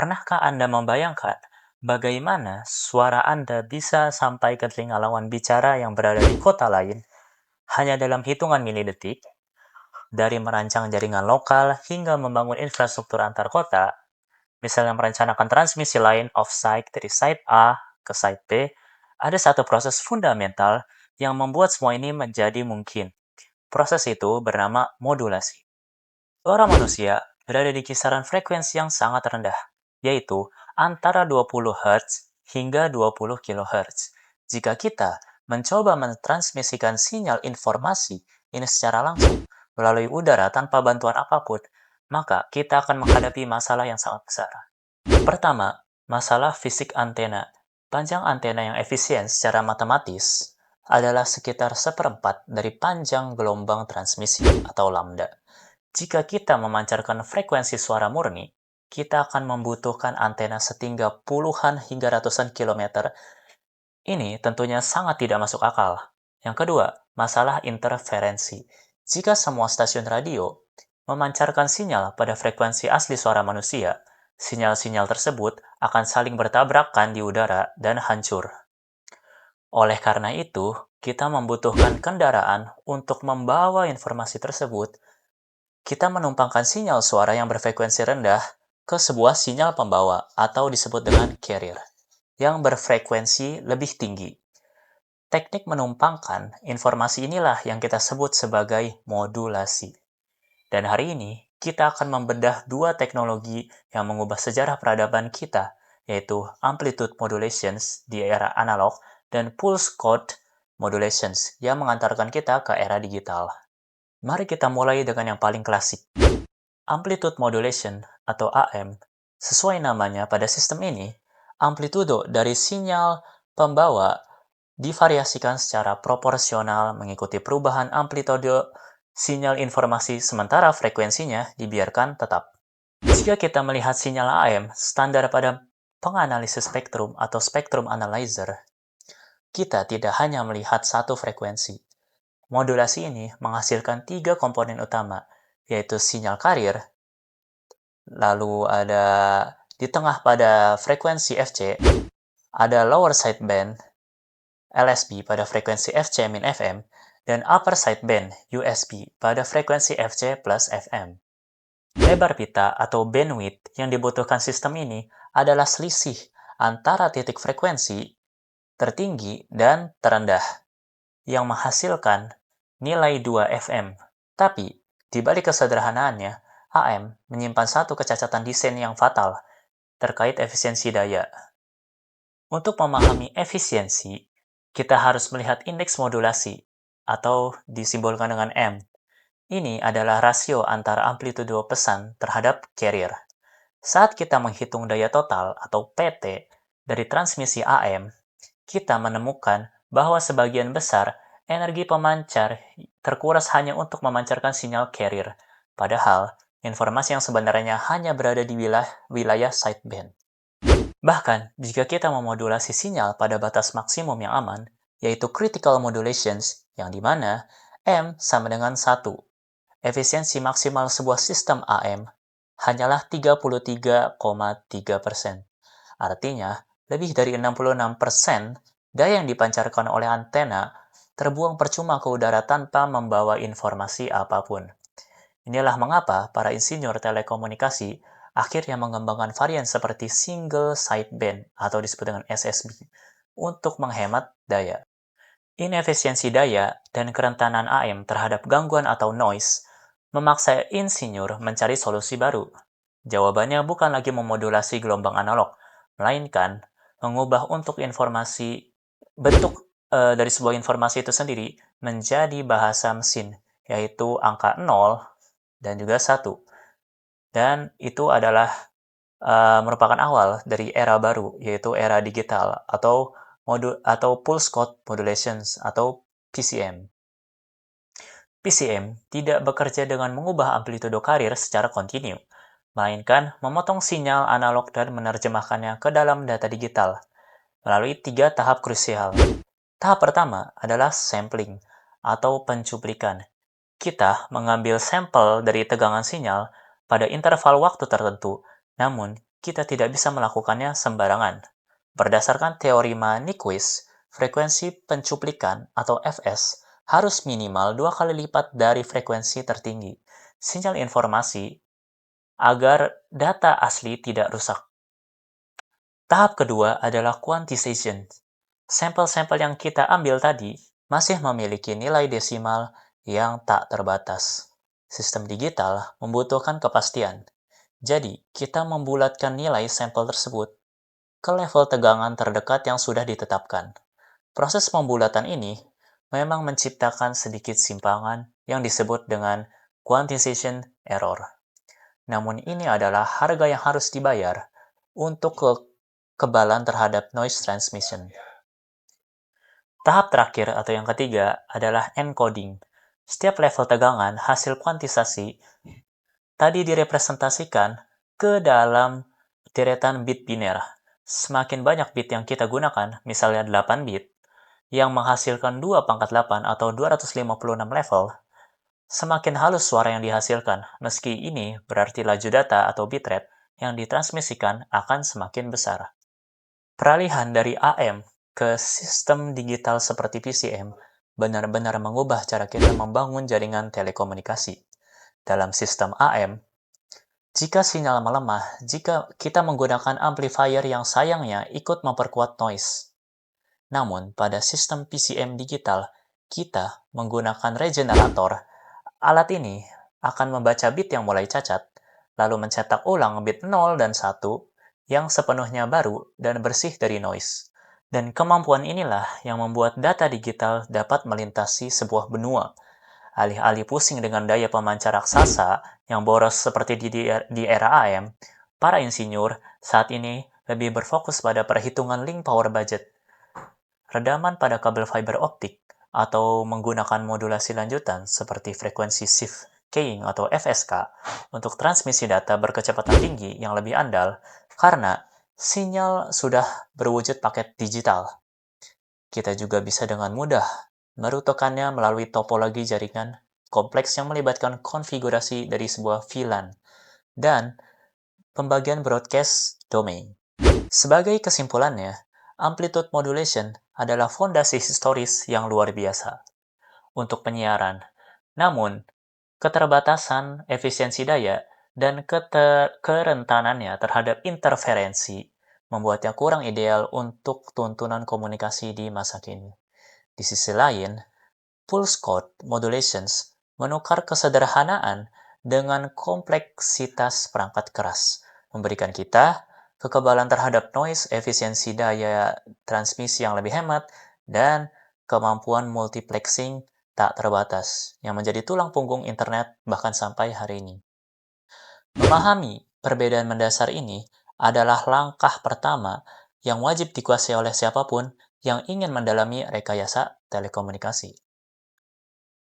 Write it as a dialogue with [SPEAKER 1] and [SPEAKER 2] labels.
[SPEAKER 1] Pernahkah Anda membayangkan bagaimana suara Anda bisa sampai ke telinga lawan bicara yang berada di kota lain hanya dalam hitungan milidetik? Dari merancang jaringan lokal hingga membangun infrastruktur antar kota, misalnya merencanakan transmisi line off-site dari site A ke site B, ada satu proses fundamental yang membuat semua ini menjadi mungkin. Proses itu bernama modulasi. Suara manusia berada di kisaran frekuensi yang sangat rendah, yaitu antara 20 Hz hingga 20 kHz. Jika kita mencoba mentransmisikan sinyal informasi ini secara langsung melalui udara tanpa bantuan apapun, maka kita akan menghadapi masalah yang sangat besar. Pertama, masalah fisik antena. Panjang antena yang efisien secara matematis adalah sekitar seperempat dari panjang gelombang transmisi atau lambda. Jika kita memancarkan frekuensi suara murni, kita akan membutuhkan antena setinggi puluhan hingga ratusan kilometer. Ini tentunya sangat tidak masuk akal. Yang kedua, masalah interferensi. Jika semua stasiun radio memancarkan sinyal pada frekuensi asli suara manusia, sinyal-sinyal tersebut akan saling bertabrakan di udara dan hancur. Oleh karena itu, kita membutuhkan kendaraan untuk membawa informasi tersebut. Kita menumpangkan sinyal suara yang berfrekuensi rendah ke sebuah sinyal pembawa atau disebut dengan carrier yang berfrekuensi lebih tinggi. Teknik menumpangkan informasi inilah yang kita sebut sebagai modulasi. Dan hari ini, kita akan membedah dua teknologi yang mengubah sejarah peradaban kita, yaitu amplitude modulations di era analog dan pulse code modulations yang mengantarkan kita ke era digital. Mari kita mulai dengan yang paling klasik. Amplitude modulation atau AM, sesuai namanya pada sistem ini, amplitudo dari sinyal pembawa divariasikan secara proporsional mengikuti perubahan amplitudo sinyal informasi sementara frekuensinya dibiarkan tetap. Jika kita melihat sinyal AM standar pada penganalisis spektrum atau spectrum analyzer, kita tidak hanya melihat satu frekuensi. Modulasi ini menghasilkan tiga komponen utama, yaitu sinyal carrier, lalu ada di tengah pada frekuensi FC, ada lower sideband LSB pada frekuensi FC-FM, dan upper sideband USB pada frekuensi FC plus FM. Lebar pita atau bandwidth yang dibutuhkan sistem ini adalah selisih antara titik frekuensi tertinggi dan terendah yang menghasilkan nilai 2 FM. Tapi, di balik kesederhanaannya, AM menyimpan satu kecacatan desain yang fatal terkait efisiensi daya. Untuk memahami efisiensi, kita harus melihat indeks modulasi, atau disimbolkan dengan M. Ini adalah rasio antara amplitudo pesan terhadap carrier. Saat kita menghitung daya total atau PT dari transmisi AM, kita menemukan bahwa sebagian besar energi pemancar terkuras hanya untuk memancarkan sinyal carrier, padahal informasi yang sebenarnya hanya berada di wilayah sideband. Bahkan, jika kita memodulasi sinyal pada batas maksimum yang aman, yaitu critical modulations, yang dimana M sama dengan 1, efisiensi maksimal sebuah sistem AM hanyalah 33,3%. Artinya, lebih dari 66% daya yang dipancarkan oleh antena terbuang percuma ke udara tanpa membawa informasi apapun. Inilah mengapa para insinyur telekomunikasi akhirnya mengembangkan varian seperti single sideband atau disebut dengan SSB untuk menghemat daya. Inefisiensi daya dan kerentanan AM terhadap gangguan atau noise memaksa insinyur mencari solusi baru. Jawabannya bukan lagi memodulasi gelombang analog, melainkan mengubah bentuk dari sebuah informasi itu sendiri menjadi bahasa mesin, yaitu angka 0 dan juga 1. Dan itu adalah merupakan awal dari era baru, yaitu era digital atau pulse code modulations atau PCM. PCM tidak bekerja dengan mengubah amplitudo carrier secara kontinu, melainkan memotong sinyal analog dan menerjemahkannya ke dalam data digital melalui 3 tahap krusial. Tahap pertama adalah sampling atau pencuplikan. Kita mengambil sampel dari tegangan sinyal pada interval waktu tertentu, namun kita tidak bisa melakukannya sembarangan. Berdasarkan teori Nyquist, frekuensi pencuplikan atau fs harus minimal 2 kali lipat dari frekuensi tertinggi sinyal informasi agar data asli tidak rusak. Tahap kedua adalah quantization. Sampel-sampel yang kita ambil tadi masih memiliki nilai desimal yang tak terbatas. Sistem digital membutuhkan kepastian. Jadi, kita membulatkan nilai sampel tersebut ke level tegangan terdekat yang sudah ditetapkan. Proses pembulatan ini memang menciptakan sedikit simpangan yang disebut dengan quantization error. Namun ini adalah harga yang harus dibayar untuk kekebalan terhadap noise transmission. Tahap terakhir atau yang ketiga adalah encoding. Setiap level tegangan hasil kuantisasi tadi direpresentasikan ke dalam deretan bit biner. Semakin banyak bit yang kita gunakan, misalnya 8 bit, yang menghasilkan 2 pangkat 8 atau 256 level, semakin halus suara yang dihasilkan, meski ini berarti laju data atau bitrate yang ditransmisikan akan semakin besar. Peralihan dari AM ke sistem digital seperti PCM benar-benar mengubah cara kita membangun jaringan telekomunikasi. Dalam sistem AM, jika sinyal melemah, jika kita menggunakan amplifier yang sayangnya ikut memperkuat noise. Namun, pada sistem PCM digital, kita menggunakan regenerator. Alat ini akan membaca bit yang mulai cacat, lalu mencetak ulang bit 0 dan 1 yang sepenuhnya baru dan bersih dari noise. Dan kemampuan inilah yang membuat data digital dapat melintasi sebuah benua. Alih-alih pusing dengan daya pemancar raksasa yang boros seperti di era AM, para insinyur saat ini lebih berfokus pada perhitungan link power budget. Redaman pada kabel fiber optik atau menggunakan modulasi lanjutan seperti frekuensi shift keying atau FSK untuk transmisi data berkecepatan tinggi yang lebih andal karena sinyal sudah berwujud paket digital. Kita juga bisa dengan mudah merutukannya melalui topologi jaringan kompleks yang melibatkan konfigurasi dari sebuah VLAN dan pembagian broadcast domain. Sebagai kesimpulannya, amplitude modulation adalah fondasi historis yang luar biasa untuk penyiaran. Namun, keterbatasan efisiensi daya dan kerentanannya terhadap interferensi membuatnya kurang ideal untuk tuntunan komunikasi di masa kini. Di sisi lain, pulse code modulations menukar kesederhanaan dengan kompleksitas perangkat keras, memberikan kita kekebalan terhadap noise, efisiensi daya transmisi yang lebih hemat, dan kemampuan multiplexing tak terbatas, yang menjadi tulang punggung internet bahkan sampai hari ini. Memahami perbedaan mendasar ini adalah langkah pertama yang wajib dikuasai oleh siapapun yang ingin mendalami rekayasa telekomunikasi.